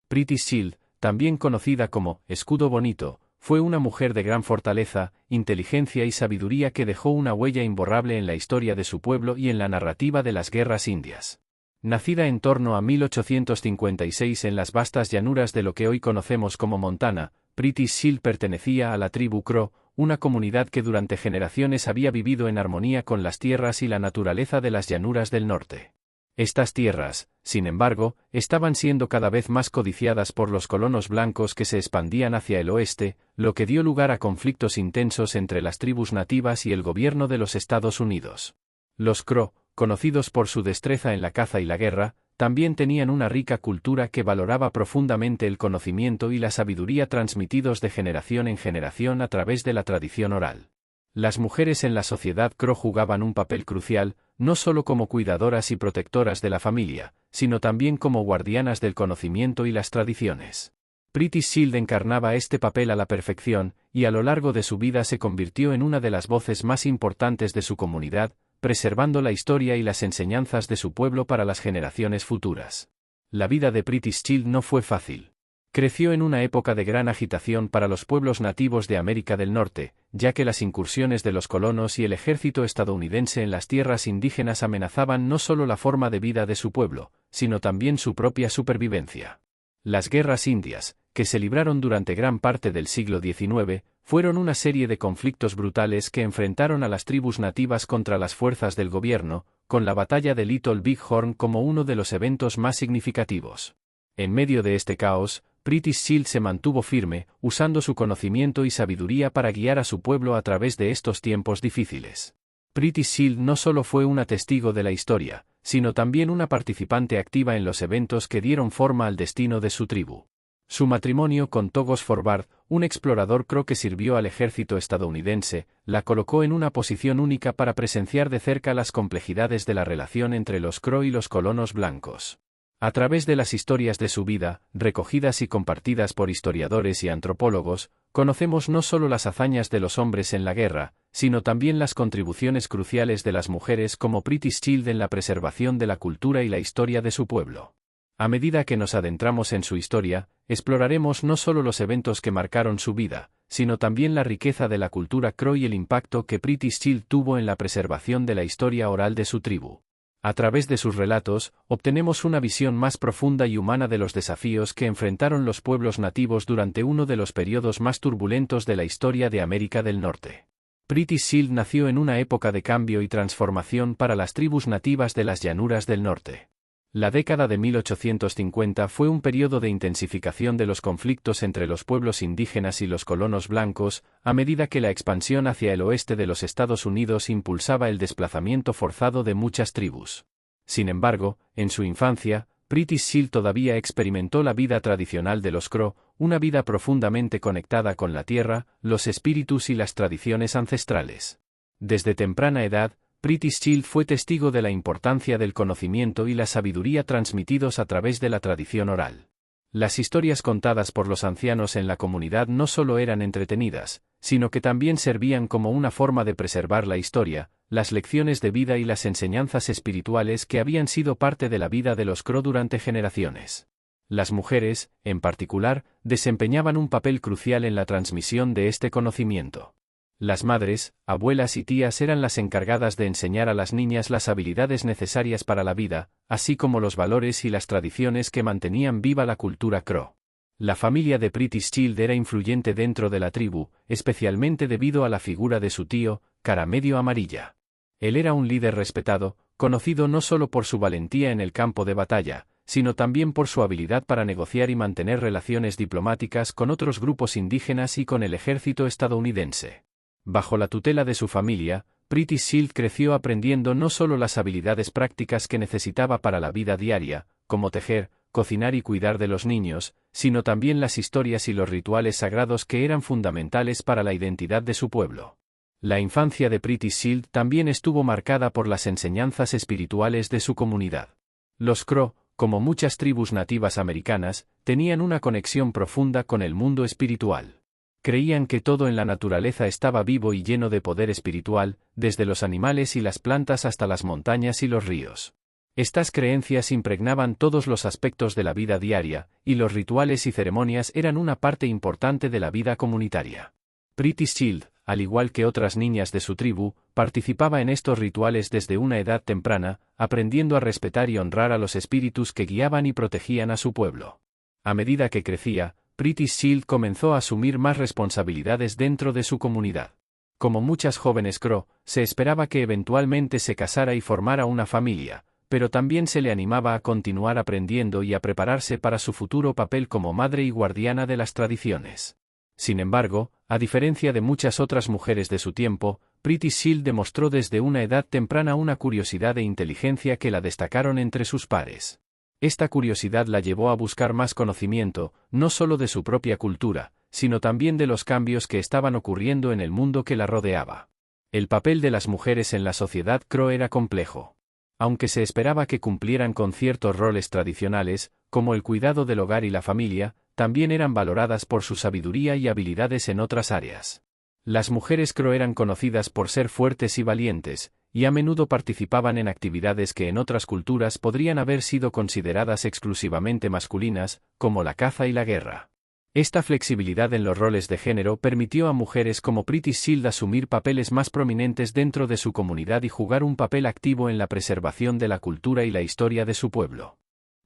Pretty Shield, también conocida como Escudo Bonito, fue una mujer de gran fortaleza, inteligencia y sabiduría que dejó una huella imborrable en la historia de su pueblo y en la narrativa de las guerras indias. Nacida en torno a 1856 en las vastas llanuras de lo que hoy conocemos como Montana, Pretty Shield pertenecía a la tribu Crow, una comunidad que durante generaciones había vivido en armonía con las tierras y la naturaleza de las llanuras del norte. Estas tierras, sin embargo, estaban siendo cada vez más codiciadas por los colonos blancos que se expandían hacia el oeste, lo que dio lugar a conflictos intensos entre las tribus nativas y el gobierno de los Estados Unidos. Los Crow, conocidos por su destreza en la caza y la guerra, también tenían una rica cultura que valoraba profundamente el conocimiento y la sabiduría transmitidos de generación en generación a través de la tradición oral. Las mujeres en la sociedad Crow jugaban un papel crucial, no solo como cuidadoras y protectoras de la familia, sino también como guardianas del conocimiento y las tradiciones. Pretty Shield encarnaba este papel a la perfección, y a lo largo de su vida se convirtió en una de las voces más importantes de su comunidad, preservando la historia y las enseñanzas de su pueblo para las generaciones futuras. La vida de Pretty Shield no fue fácil. Creció en una época de gran agitación para los pueblos nativos de América del Norte, ya que las incursiones de los colonos y el ejército estadounidense en las tierras indígenas amenazaban no solo la forma de vida de su pueblo, sino también su propia supervivencia. Las guerras indias, que se libraron durante gran parte del siglo XIX, fueron una serie de conflictos brutales que enfrentaron a las tribus nativas contra las fuerzas del gobierno, con la batalla de Little Big Horn como uno de los eventos más significativos. En medio de este caos, Pretty Shield se mantuvo firme, usando su conocimiento y sabiduría para guiar a su pueblo a través de estos tiempos difíciles. Pretty Shield no solo fue una testigo de la historia, sino también una participante activa en los eventos que dieron forma al destino de su tribu. Su matrimonio con Togos Forbard, un explorador Crow que sirvió al ejército estadounidense, la colocó en una posición única para presenciar de cerca las complejidades de la relación entre los Crow y los colonos blancos. A través de las historias de su vida, recogidas y compartidas por historiadores y antropólogos, conocemos no solo las hazañas de los hombres en la guerra, sino también las contribuciones cruciales de las mujeres como Pretty Shield en la preservación de la cultura y la historia de su pueblo. A medida que nos adentramos en su historia, exploraremos no solo los eventos que marcaron su vida, sino también la riqueza de la cultura Crow y el impacto que Pretty Shield tuvo en la preservación de la historia oral de su tribu. A través de sus relatos, obtenemos una visión más profunda y humana de los desafíos que enfrentaron los pueblos nativos durante uno de los periodos más turbulentos de la historia de América del Norte. Pretty Shield nació en una época de cambio y transformación para las tribus nativas de las llanuras del norte. La década de 1850 fue un periodo de intensificación de los conflictos entre los pueblos indígenas y los colonos blancos, a medida que la expansión hacia el oeste de los Estados Unidos impulsaba el desplazamiento forzado de muchas tribus. Sin embargo, en su infancia, Pretty Shield todavía experimentó la vida tradicional de los Crow, una vida profundamente conectada con la tierra, los espíritus y las tradiciones ancestrales. Desde temprana edad, Pretty Shield fue testigo de la importancia del conocimiento y la sabiduría transmitidos a través de la tradición oral. Las historias contadas por los ancianos en la comunidad no solo eran entretenidas, sino que también servían como una forma de preservar la historia, las lecciones de vida y las enseñanzas espirituales que habían sido parte de la vida de los Crow durante generaciones. Las mujeres, en particular, desempeñaban un papel crucial en la transmisión de este conocimiento. Las madres, abuelas y tías eran las encargadas de enseñar a las niñas las habilidades necesarias para la vida, así como los valores y las tradiciones que mantenían viva la cultura Crow. La familia de Pretty Shield era influyente dentro de la tribu, especialmente debido a la figura de su tío, Cara Medio Amarilla. Él era un líder respetado, conocido no solo por su valentía en el campo de batalla, sino también por su habilidad para negociar y mantener relaciones diplomáticas con otros grupos indígenas y con el ejército estadounidense. Bajo la tutela de su familia, Pretty Shield creció aprendiendo no solo las habilidades prácticas que necesitaba para la vida diaria, como tejer, cocinar y cuidar de los niños, sino también las historias y los rituales sagrados que eran fundamentales para la identidad de su pueblo. La infancia de Pretty Shield también estuvo marcada por las enseñanzas espirituales de su comunidad. Los Crow, como muchas tribus nativas americanas, tenían una conexión profunda con el mundo espiritual. Creían que todo en la naturaleza estaba vivo y lleno de poder espiritual, desde los animales y las plantas hasta las montañas y los ríos. Estas creencias impregnaban todos los aspectos de la vida diaria, y los rituales y ceremonias eran una parte importante de la vida comunitaria. Pretty Shield, al igual que otras niñas de su tribu, participaba en estos rituales desde una edad temprana, aprendiendo a respetar y honrar a los espíritus que guiaban y protegían a su pueblo. A medida que crecía, Pretty Shield comenzó a asumir más responsabilidades dentro de su comunidad. Como muchas jóvenes Crow, se esperaba que eventualmente se casara y formara una familia, pero también se le animaba a continuar aprendiendo y a prepararse para su futuro papel como madre y guardiana de las tradiciones. Sin embargo, a diferencia de muchas otras mujeres de su tiempo, Pretty Shield demostró desde una edad temprana una curiosidad e inteligencia que la destacaron entre sus pares. Esta curiosidad la llevó a buscar más conocimiento, no solo de su propia cultura, sino también de los cambios que estaban ocurriendo en el mundo que la rodeaba. El papel de las mujeres en la sociedad Crow era complejo. Aunque se esperaba que cumplieran con ciertos roles tradicionales, como el cuidado del hogar y la familia, también eran valoradas por su sabiduría y habilidades en otras áreas. Las mujeres Crow eran conocidas por ser fuertes y valientes, y a menudo participaban en actividades que en otras culturas podrían haber sido consideradas exclusivamente masculinas, como la caza y la guerra. Esta flexibilidad en los roles de género permitió a mujeres como Pretty Shield asumir papeles más prominentes dentro de su comunidad y jugar un papel activo en la preservación de la cultura y la historia de su pueblo.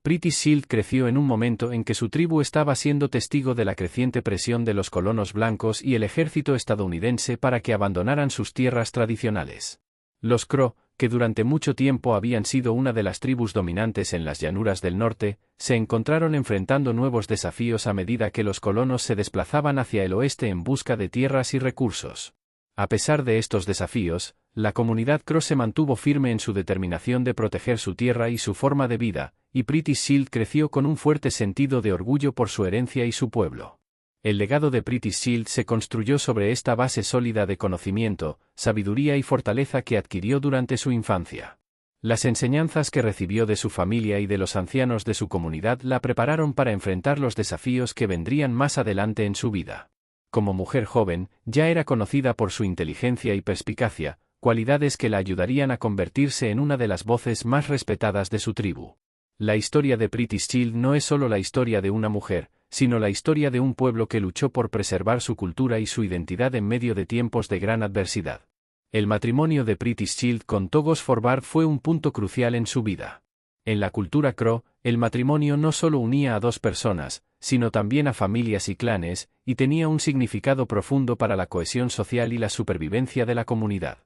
Pretty Shield creció en un momento en que su tribu estaba siendo testigo de la creciente presión de los colonos blancos y el ejército estadounidense para que abandonaran sus tierras tradicionales. Los Crow, que durante mucho tiempo habían sido una de las tribus dominantes en las llanuras del norte, se encontraron enfrentando nuevos desafíos a medida que los colonos se desplazaban hacia el oeste en busca de tierras y recursos. A pesar de estos desafíos, la comunidad Crow se mantuvo firme en su determinación de proteger su tierra y su forma de vida, y Pretty Shield creció con un fuerte sentido de orgullo por su herencia y su pueblo. El legado de Pretty Shield se construyó sobre esta base sólida de conocimiento, sabiduría y fortaleza que adquirió durante su infancia. Las enseñanzas que recibió de su familia y de los ancianos de su comunidad la prepararon para enfrentar los desafíos que vendrían más adelante en su vida. Como mujer joven, ya era conocida por su inteligencia y perspicacia, cualidades que la ayudarían a convertirse en una de las voces más respetadas de su tribu. La historia de Pretty Shield no es solo la historia de una mujer, sino la historia de un pueblo que luchó por preservar su cultura y su identidad en medio de tiempos de gran adversidad. El matrimonio de Pretty Shield con Togos Forbar fue un punto crucial en su vida. En la cultura Crow, el matrimonio no solo unía a dos personas, sino también a familias y clanes, y tenía un significado profundo para la cohesión social y la supervivencia de la comunidad.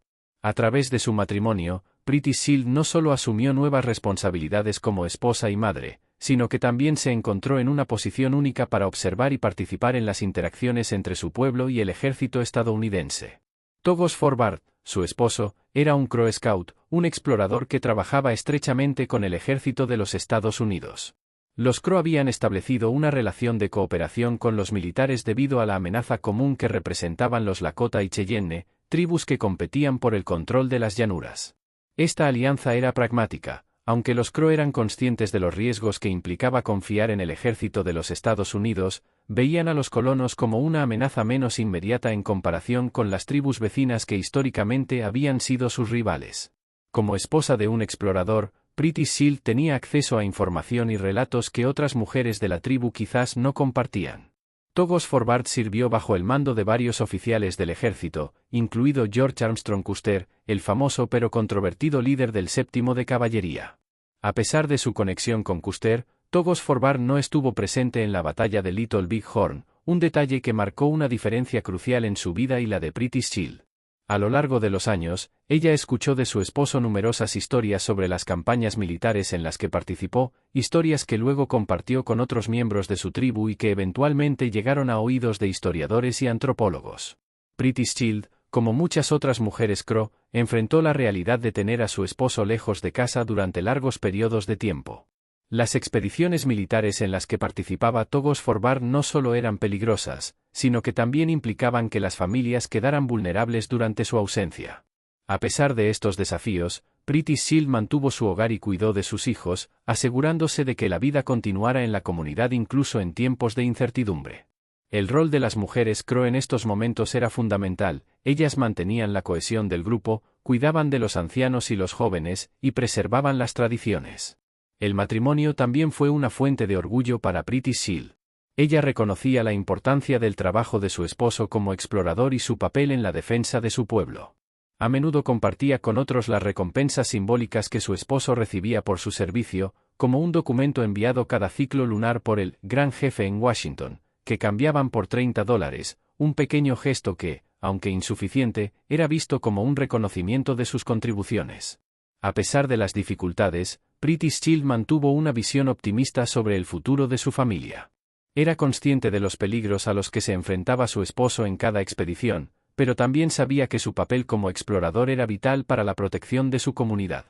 A través de su matrimonio, Pretty Shield no solo asumió nuevas responsabilidades como esposa y madre, sino que también se encontró en una posición única para observar y participar en las interacciones entre su pueblo y el ejército estadounidense. Togos Forbar, su esposo, era un Crow Scout, un explorador que trabajaba estrechamente con el ejército de los Estados Unidos. Los Crow habían establecido una relación de cooperación con los militares debido a la amenaza común que representaban los Lakota y Cheyenne, tribus que competían por el control de las llanuras. Esta alianza era pragmática, aunque los Crow eran conscientes de los riesgos que implicaba confiar en el ejército de los Estados Unidos, veían a los colonos como una amenaza menos inmediata en comparación con las tribus vecinas que históricamente habían sido sus rivales. Como esposa de un explorador, Pretty Shield tenía acceso a información y relatos que otras mujeres de la tribu quizás no compartían. Togos Forbar sirvió bajo el mando de varios oficiales del ejército, incluido George Armstrong Custer, el famoso pero controvertido líder del 7º de caballería. A pesar de su conexión con Custer, Togos Forbar no estuvo presente en la batalla de Little Big Horn, un detalle que marcó una diferencia crucial en su vida y la de Pretty Shield. A lo largo de los años, ella escuchó de su esposo numerosas historias sobre las campañas militares en las que participó, historias que luego compartió con otros miembros de su tribu y que eventualmente llegaron a oídos de historiadores y antropólogos. Pretty Shield, como muchas otras mujeres Crow, enfrentó la realidad de tener a su esposo lejos de casa durante largos periodos de tiempo. Las expediciones militares en las que participaba Togos Forbar no solo eran peligrosas, sino que también implicaban que las familias quedaran vulnerables durante su ausencia. A pesar de estos desafíos, Pretty Shield mantuvo su hogar y cuidó de sus hijos, asegurándose de que la vida continuara en la comunidad incluso en tiempos de incertidumbre. El rol de las mujeres Crow en estos momentos era fundamental, ellas mantenían la cohesión del grupo, cuidaban de los ancianos y los jóvenes, y preservaban las tradiciones. El matrimonio también fue una fuente de orgullo para Priti Shield. Ella reconocía la importancia del trabajo de su esposo como explorador y su papel en la defensa de su pueblo. A menudo compartía con otros las recompensas simbólicas que su esposo recibía por su servicio, como un documento enviado cada ciclo lunar por el Gran Jefe en Washington, que cambiaban por $30, un pequeño gesto que, aunque insuficiente, era visto como un reconocimiento de sus contribuciones. A pesar de las dificultades, Priti Shield mantuvo una visión optimista sobre el futuro de su familia. Era consciente de los peligros a los que se enfrentaba su esposo en cada expedición, pero también sabía que su papel como explorador era vital para la protección de su comunidad.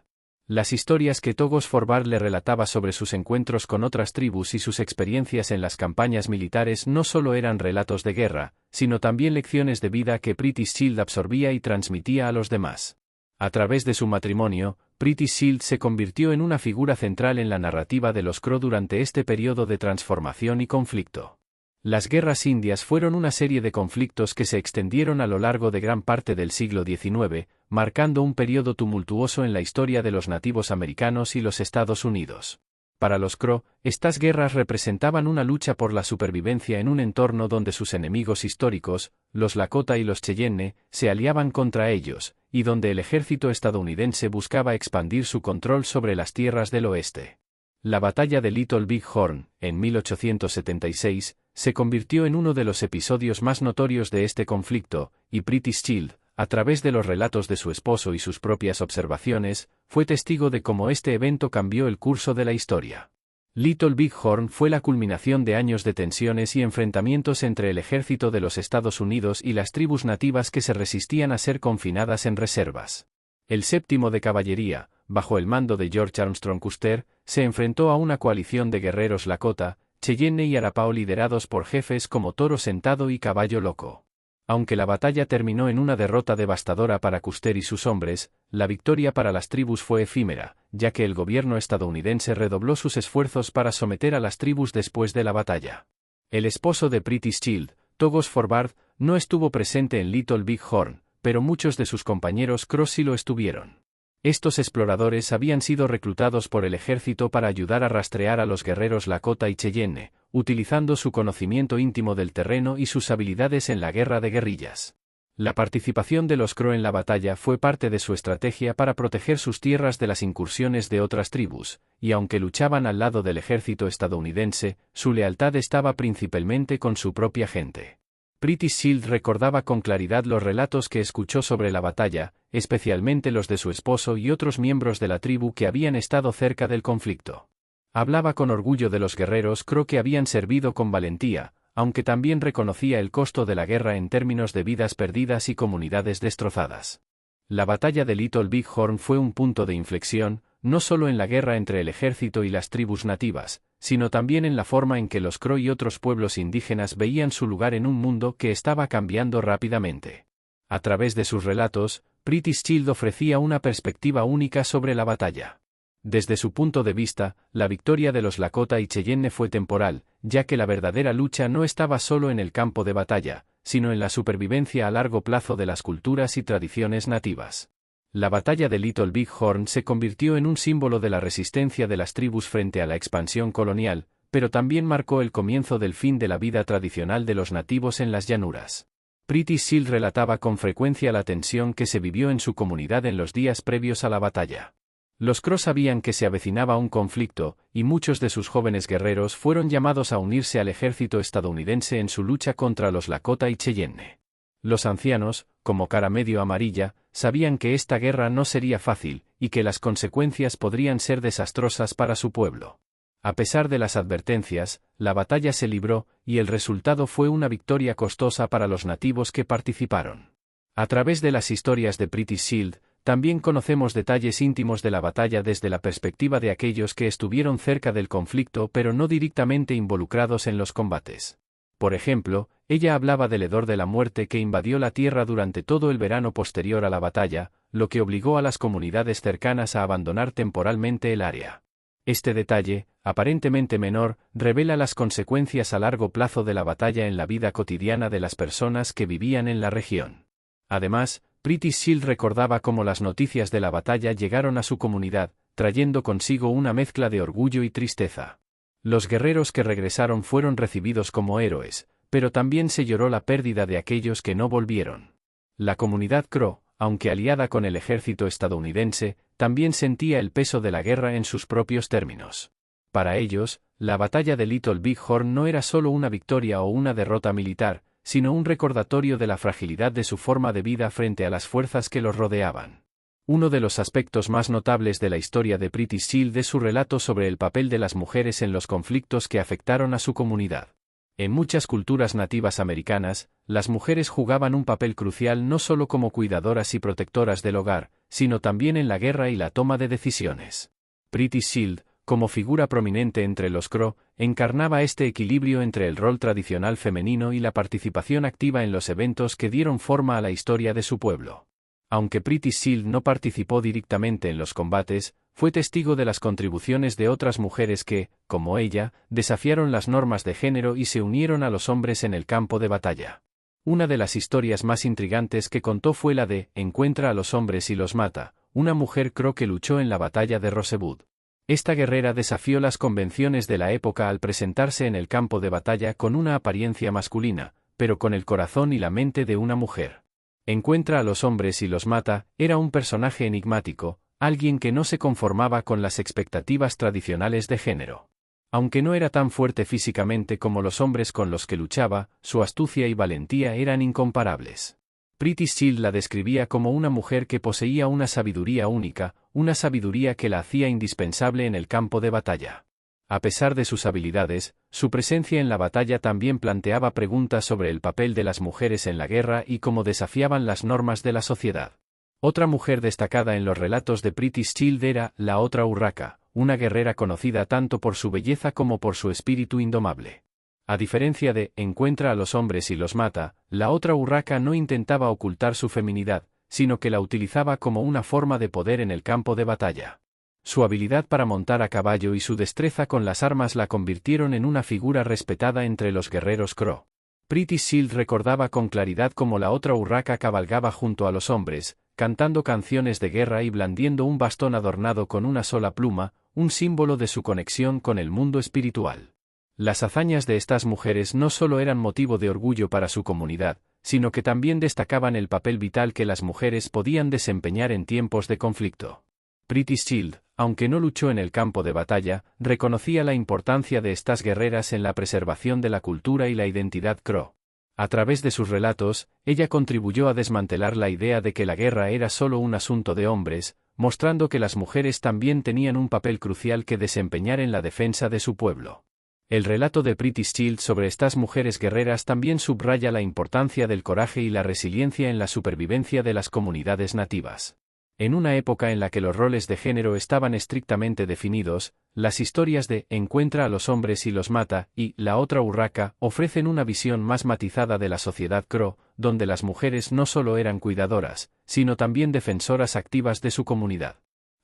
Las historias que Togos Forbar le relataba sobre sus encuentros con otras tribus y sus experiencias en las campañas militares no solo eran relatos de guerra, sino también lecciones de vida que Priti Shield absorbía y transmitía a los demás. A través de su matrimonio, Priti Shield se convirtió en una figura central en la narrativa de los Crow durante este periodo de transformación y conflicto. Las guerras indias fueron una serie de conflictos que se extendieron a lo largo de gran parte del siglo XIX, marcando un periodo tumultuoso en la historia de los nativos americanos y los Estados Unidos. Para los Crow, estas guerras representaban una lucha por la supervivencia en un entorno donde sus enemigos históricos, los Lakota y los Cheyenne, se aliaban contra ellos, y donde el ejército estadounidense buscaba expandir su control sobre las tierras del oeste. La batalla de Little Big Horn, en 1876, se convirtió en uno de los episodios más notorios de este conflicto, y Priti Shield, a través de los relatos de su esposo y sus propias observaciones, fue testigo de cómo este evento cambió el curso de la historia. Little Big Horn fue la culminación de años de tensiones y enfrentamientos entre el ejército de los Estados Unidos y las tribus nativas que se resistían a ser confinadas en reservas. El 7º de Caballería, bajo el mando de George Armstrong Custer, se enfrentó a una coalición de guerreros Lakota, Cheyenne y Arapaho liderados por jefes como Toro Sentado y Caballo Loco. Aunque la batalla terminó en una derrota devastadora para Custer y sus hombres, la victoria para las tribus fue efímera, ya que el gobierno estadounidense redobló sus esfuerzos para someter a las tribus después de la batalla. El esposo de Priti Shield, Togos Forbar, no estuvo presente en Little Big Horn, pero muchos de sus compañeros Crow sí lo estuvieron. Estos exploradores habían sido reclutados por el ejército para ayudar a rastrear a los guerreros Lakota y Cheyenne, utilizando su conocimiento íntimo del terreno y sus habilidades en la guerra de guerrillas. La participación de los Crow en la batalla fue parte de su estrategia para proteger sus tierras de las incursiones de otras tribus, y aunque luchaban al lado del ejército estadounidense, su lealtad estaba principalmente con su propia gente. Priti Shield recordaba con claridad los relatos que escuchó sobre la batalla, especialmente los de su esposo y otros miembros de la tribu que habían estado cerca del conflicto. Hablaba con orgullo de los guerreros Crow que habían servido con valentía, aunque también reconocía el costo de la guerra en términos de vidas perdidas y comunidades destrozadas. La batalla de Little Big Horn fue un punto de inflexión, no solo en la guerra entre el ejército y las tribus nativas, sino también en la forma en que los Crow y otros pueblos indígenas veían su lugar en un mundo que estaba cambiando rápidamente. A través de sus relatos, Priti Shield ofrecía una perspectiva única sobre la batalla. Desde su punto de vista, la victoria de los Lakota y Cheyenne fue temporal, ya que la verdadera lucha no estaba solo en el campo de batalla, sino en la supervivencia a largo plazo de las culturas y tradiciones nativas. La batalla de Little Big Horn se convirtió en un símbolo de la resistencia de las tribus frente a la expansión colonial, pero también marcó el comienzo del fin de la vida tradicional de los nativos en las llanuras. Priti Shield relataba con frecuencia la tensión que se vivió en su comunidad en los días previos a la batalla. Los Crow sabían que se avecinaba un conflicto, y muchos de sus jóvenes guerreros fueron llamados a unirse al ejército estadounidense en su lucha contra los Lakota y Cheyenne. Los ancianos, como Cara Medio Amarilla, sabían que esta guerra no sería fácil, y que las consecuencias podrían ser desastrosas para su pueblo. A pesar de las advertencias, la batalla se libró, y el resultado fue una victoria costosa para los nativos que participaron. A través de las historias de Priti Shield, también conocemos detalles íntimos de la batalla desde la perspectiva de aquellos que estuvieron cerca del conflicto pero no directamente involucrados en los combates. Por ejemplo, ella hablaba del hedor de la muerte que invadió la tierra durante todo el verano posterior a la batalla, lo que obligó a las comunidades cercanas a abandonar temporalmente el área. Este detalle, aparentemente menor, revela las consecuencias a largo plazo de la batalla en la vida cotidiana de las personas que vivían en la región. Además, Pretty Shield recordaba cómo las noticias de la batalla llegaron a su comunidad, trayendo consigo una mezcla de orgullo y tristeza. Los guerreros que regresaron fueron recibidos como héroes, pero también se lloró la pérdida de aquellos que no volvieron. La comunidad Crow, aunque aliada con el ejército estadounidense, también sentía el peso de la guerra en sus propios términos. Para ellos, la batalla de Little Big Horn no era solo una victoria o una derrota militar, sino un recordatorio de la fragilidad de su forma de vida frente a las fuerzas que los rodeaban. Uno de los aspectos más notables de la historia de Pretty Shield es su relato sobre el papel de las mujeres en los conflictos que afectaron a su comunidad. En muchas culturas nativas americanas, las mujeres jugaban un papel crucial no solo como cuidadoras y protectoras del hogar, sino también en la guerra y la toma de decisiones. Pretty Shield, como figura prominente entre los Crow, encarnaba este equilibrio entre el rol tradicional femenino y la participación activa en los eventos que dieron forma a la historia de su pueblo. Aunque Pretty Shield no participó directamente en los combates, fue testigo de las contribuciones de otras mujeres que, como ella, desafiaron las normas de género y se unieron a los hombres en el campo de batalla. Una de las historias más intrigantes que contó fue la de Encuentra a los hombres y los mata, una mujer Crow que luchó en la batalla de Rosebud. Esta guerrera desafió las convenciones de la época al presentarse en el campo de batalla con una apariencia masculina, pero con el corazón y la mente de una mujer. Encuentra a los hombres y los mata, era un personaje enigmático, alguien que no se conformaba con las expectativas tradicionales de género. Aunque no era tan fuerte físicamente como los hombres con los que luchaba, su astucia y valentía eran incomparables. Pretty Shield la describía como una mujer que poseía una sabiduría única, una sabiduría que la hacía indispensable en el campo de batalla. A pesar de sus habilidades, su presencia en la batalla también planteaba preguntas sobre el papel de las mujeres en la guerra y cómo desafiaban las normas de la sociedad. Otra mujer destacada en los relatos de Pretty Shield era la otra Urraca, una guerrera conocida tanto por su belleza como por su espíritu indomable. A diferencia de Encuentra a los hombres y los mata, la otra Urraca no intentaba ocultar su feminidad, sino que la utilizaba como una forma de poder en el campo de batalla. Su habilidad para montar a caballo y su destreza con las armas la convirtieron en una figura respetada entre los guerreros Crow. Pretty Shield recordaba con claridad cómo la otra Urraca cabalgaba junto a los hombres, cantando canciones de guerra y blandiendo un bastón adornado con una sola pluma, un símbolo de su conexión con el mundo espiritual. Las hazañas de estas mujeres no solo eran motivo de orgullo para su comunidad, sino que también destacaban el papel vital que las mujeres podían desempeñar en tiempos de conflicto. Pretty Shield, aunque no luchó en el campo de batalla, reconocía la importancia de estas guerreras en la preservación de la cultura y la identidad Crow. A través de sus relatos, ella contribuyó a desmantelar la idea de que la guerra era solo un asunto de hombres, mostrando que las mujeres también tenían un papel crucial que desempeñar en la defensa de su pueblo. El relato de Pretty Shield sobre estas mujeres guerreras también subraya la importancia del coraje y la resiliencia en la supervivencia de las comunidades nativas. En una época en la que los roles de género estaban estrictamente definidos, las historias de Encuentra a los hombres y los mata y La otra Urraca ofrecen una visión más matizada de la sociedad Crow, donde las mujeres no solo eran cuidadoras, sino también defensoras activas de su comunidad.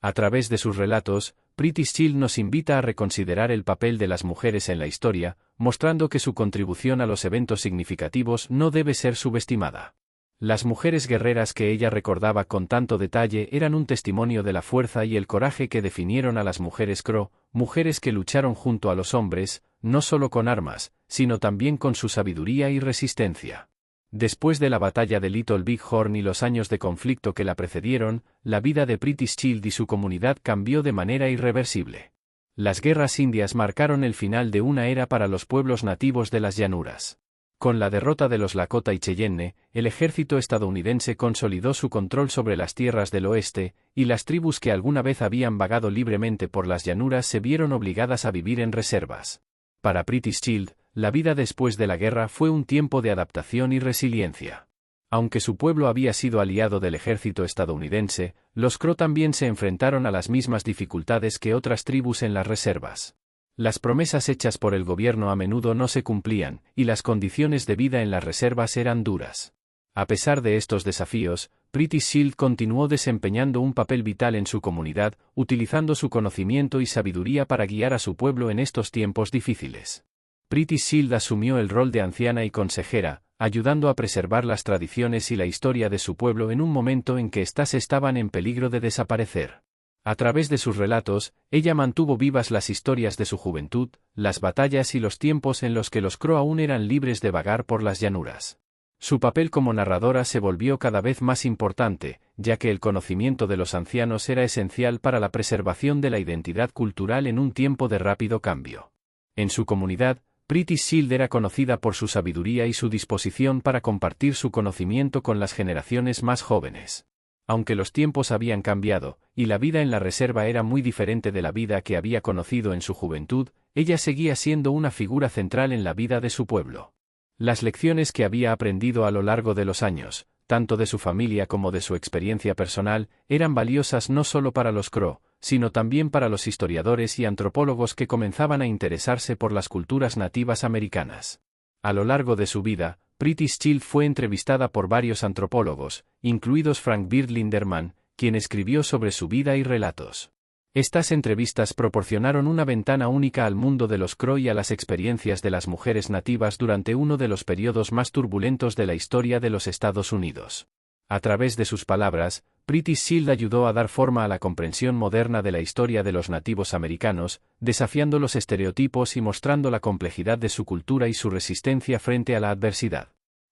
A través de sus relatos, Pretty Shield nos invita a reconsiderar el papel de las mujeres en la historia, mostrando que su contribución a los eventos significativos no debe ser subestimada. Las mujeres guerreras que ella recordaba con tanto detalle eran un testimonio de la fuerza y el coraje que definieron a las mujeres Crow, mujeres que lucharon junto a los hombres, no solo con armas, sino también con su sabiduría y resistencia. Después de la batalla de Little Big Horn y los años de conflicto que la precedieron, la vida de Pretty Shield y su comunidad cambió de manera irreversible. Las guerras indias marcaron el final de una era para los pueblos nativos de las llanuras. Con la derrota de los Lakota y Cheyenne, el ejército estadounidense consolidó su control sobre las tierras del oeste, y las tribus que alguna vez habían vagado libremente por las llanuras se vieron obligadas a vivir en reservas. Para Pretty Shield, la vida después de la guerra fue un tiempo de adaptación y resiliencia. Aunque su pueblo había sido aliado del ejército estadounidense, los Crow también se enfrentaron a las mismas dificultades que otras tribus en las reservas. Las promesas hechas por el gobierno a menudo no se cumplían, y las condiciones de vida en las reservas eran duras. A pesar de estos desafíos, Pretty Shield continuó desempeñando un papel vital en su comunidad, utilizando su conocimiento y sabiduría para guiar a su pueblo en estos tiempos difíciles. Pretty Shield asumió el rol de anciana y consejera, ayudando a preservar las tradiciones y la historia de su pueblo en un momento en que éstas estaban en peligro de desaparecer. A través de sus relatos, ella mantuvo vivas las historias de su juventud, las batallas y los tiempos en los que los Crow aún eran libres de vagar por las llanuras. Su papel como narradora se volvió cada vez más importante, ya que el conocimiento de los ancianos era esencial para la preservación de la identidad cultural en un tiempo de rápido cambio. En su comunidad, Pretty Shield era conocida por su sabiduría y su disposición para compartir su conocimiento con las generaciones más jóvenes. Aunque los tiempos habían cambiado, y la vida en la reserva era muy diferente de la vida que había conocido en su juventud, ella seguía siendo una figura central en la vida de su pueblo. Las lecciones que había aprendido a lo largo de los años, tanto de su familia como de su experiencia personal, eran valiosas no solo para los Crow, sino también para los historiadores y antropólogos que comenzaban a interesarse por las culturas nativas americanas. A lo largo de su vida, Pretty Shield fue entrevistada por varios antropólogos, incluidos Frank Bird Linderman, quien escribió sobre su vida y relatos. Estas entrevistas proporcionaron una ventana única al mundo de los Crow y a las experiencias de las mujeres nativas durante uno de los periodos más turbulentos de la historia de los Estados Unidos. A través de sus palabras, Pretty Shield ayudó a dar forma a la comprensión moderna de la historia de los nativos americanos, desafiando los estereotipos y mostrando la complejidad de su cultura y su resistencia frente a la adversidad.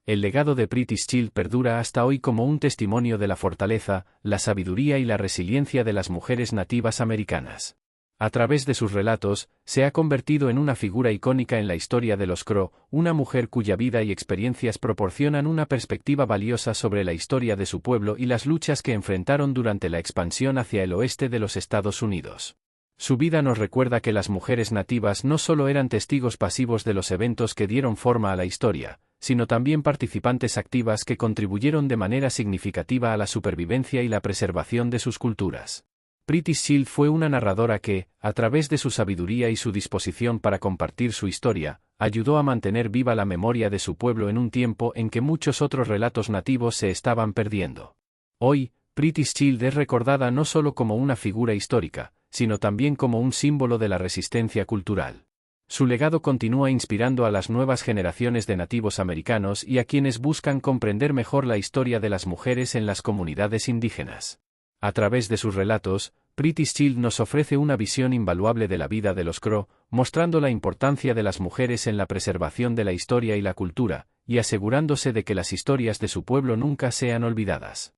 El legado de Pretty Shield perdura hasta hoy como un testimonio de la fortaleza, la sabiduría y la resiliencia de las mujeres nativas americanas. A través de sus relatos, se ha convertido en una figura icónica en la historia de los Crow, una mujer cuya vida y experiencias proporcionan una perspectiva valiosa sobre la historia de su pueblo y las luchas que enfrentaron durante la expansión hacia el oeste de los Estados Unidos. Su vida nos recuerda que las mujeres nativas no solo eran testigos pasivos de los eventos que dieron forma a la historia, sino también participantes activas que contribuyeron de manera significativa a la supervivencia y la preservación de sus culturas. Pretty Shield fue una narradora que, a través de su sabiduría y su disposición para compartir su historia, ayudó a mantener viva la memoria de su pueblo en un tiempo en que muchos otros relatos nativos se estaban perdiendo. Hoy, Pretty Shield es recordada no solo como una figura histórica, sino también como un símbolo de la resistencia cultural. Su legado continúa inspirando a las nuevas generaciones de nativos americanos y a quienes buscan comprender mejor la historia de las mujeres en las comunidades indígenas. A través de sus relatos, Pretty Shield nos ofrece una visión invaluable de la vida de los Crow, mostrando la importancia de las mujeres en la preservación de la historia y la cultura, y asegurándose de que las historias de su pueblo nunca sean olvidadas.